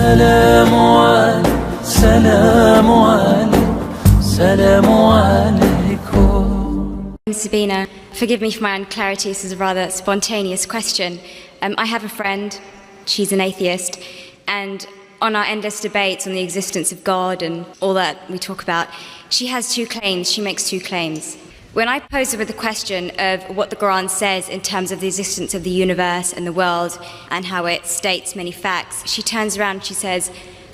سلام عليك سلام عليك سلام عليكم. Sabina, forgive me for my unclarity, this is a rather spontaneous question. I have a friend, she's an atheist, and on our endless debates on the existence of God and all that we talk about, she has two claims, she makes two claims. When I pose her with the question of what the Quran says in terms of the existence of the universe and the world and how it states many facts, she turns around and she says,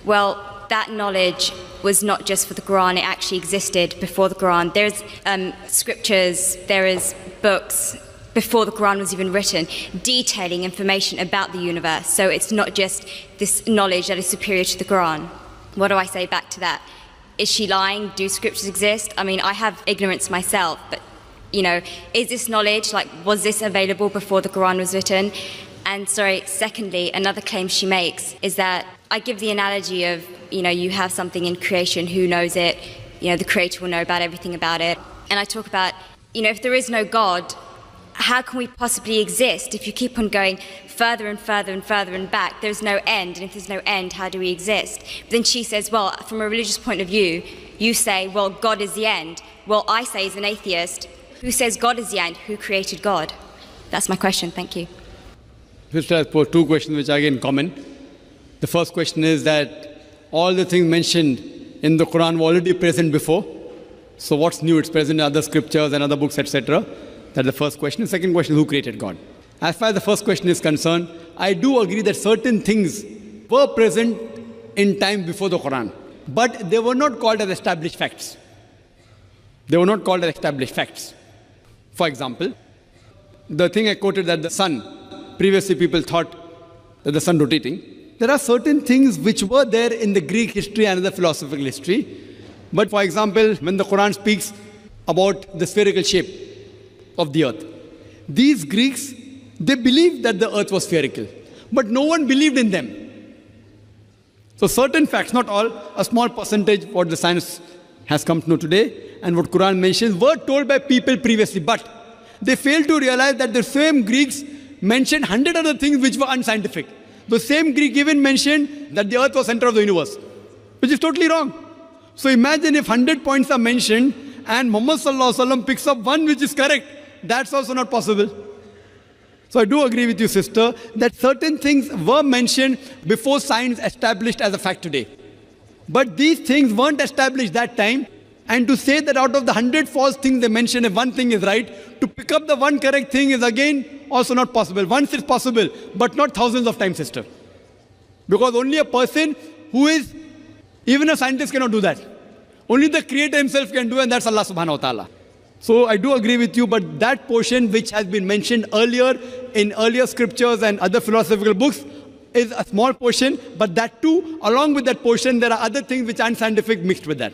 well, that knowledge was not just for the Quran, it actually existed before the Quran. There's scriptures, there is books before the Quran was even written, detailing information about the universe. So it's not just this knowledge that is superior to the Quran. What do I say back to that? Is she lying? Do scriptures exist? I mean, I have ignorance myself, but, you know, is this knowledge, like, was this available before the Quran was written? And secondly, another claim she makes is that I give the analogy of, you know, you have something in creation, who knows it? You know, the Creator will know about everything about it. And I talk about, you know, if there is no God, how can we possibly exist if you keep on going further and further and further and back? There's no end, and if there's no end, how do we exist? But then she says, well, from a religious point of view, you say, well, God is the end. Well, I say as an atheist, who says God is the end? Who created God? That's my question, thank you. Sister has posed two questions which are again common. The first question is that all the things mentioned in the Quran were already present before. So what's new? It's present in other scriptures and other books, etc. That's the first question. The second question is, who created God? As far as the first question is concerned, I do agree that certain things were present in time before the Quran, but they were not called as established facts. They were not called as established facts. For example, the thing I quoted that the sun, previously people thought that the sun rotating. There are certain things which were there in the Greek history and the philosophical history. But for example, when the Quran speaks about the spherical shape of the earth, these Greeks, they believed that the earth was spherical, but no one believed in them. So certain facts, not all, a small percentage, what the science has come to know today and what Quran mentions, were told by people previously, but they failed to realize that the same Greeks mentioned 100 other things which were unscientific. The same Greek even mentioned that the earth was center of the universe, which is totally wrong. So imagine if 100 points are mentioned and Muhammad Sallallahu Alaihi Wasallam picks up one which is correct. That's also not possible. So I do agree with you, sister, that certain things were mentioned before science established as a fact today. But these things weren't established that time. And to say that out of the 100 false things they mentioned, if one thing is right, to pick up the one correct thing is again also not possible. Once it's possible, but not thousands of times, sister. Because only a person who is, even a scientist cannot do that. Only the Creator himself can do, and that's Allah subhanahu wa ta'ala. So I do agree with you, but that portion which has been mentioned earlier in earlier scriptures and other philosophical books is a small portion, but that too, along with that portion, there are other things which aren't scientific mixed with that.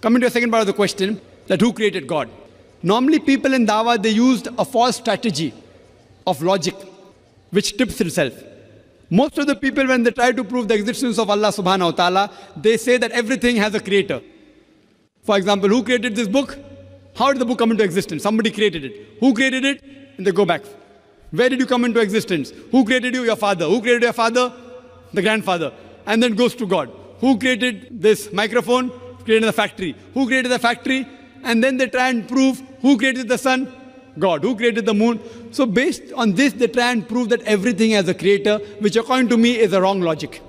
Coming to the second part of the question, that who created God? Normally people in Dawah, they used a false strategy of logic, which tips itself. Most of the people, when they try to prove the existence of Allah subhanahu wa ta'ala, they say that everything has a creator. For example, who created this book? How did the book come into existence? Somebody created it. Who created it? And they go back. Where did you come into existence? Who created you? Your father. Who created your father? The grandfather. And then goes to God. Who created this microphone? Created the factory. Who created the factory? And then they try and prove who created the sun? God. Who created the moon? So based on this, they try and prove that everything has a creator, which according to me is a wrong logic.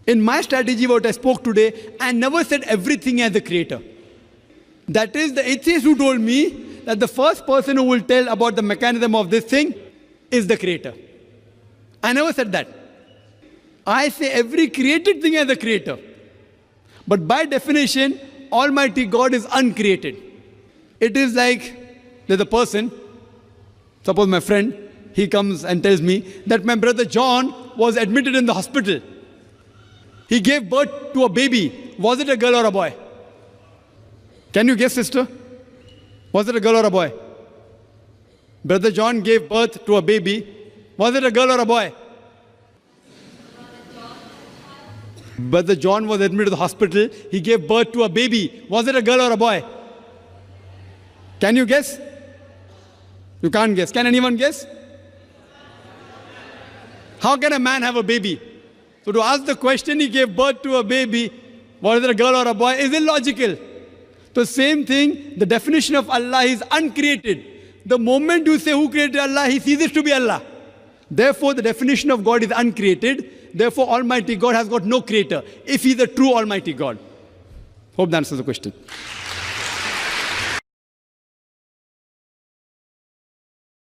In my strategy, what I spoke today, I never said everything has a creator. That is the atheist who told me that the first person who will tell about the mechanism of this thing is the creator. I never said that. I say every created thing has a creator. But by definition, Almighty God is uncreated. It is like there's a person, suppose my friend, he comes and tells me that my brother John was admitted in the hospital. He gave birth to a baby. Was it a girl or a boy? Can you guess, sister? Was it a girl or a boy? Brother John gave birth to a baby. Was it a girl or a boy? Brother John was admitted to the hospital. He gave birth to a baby. Was it a girl or a boy? Can you guess? You can't guess. Can anyone guess? How can a man have a baby? So to ask the question, he gave birth to a baby, whether a girl or a boy, is illogical. The same thing, the definition of Allah is uncreated. The moment you say who created Allah, he ceases to be Allah. Therefore, the definition of God is uncreated. Therefore, Almighty God has got no creator, if He is a true Almighty God. Hope that answers the question.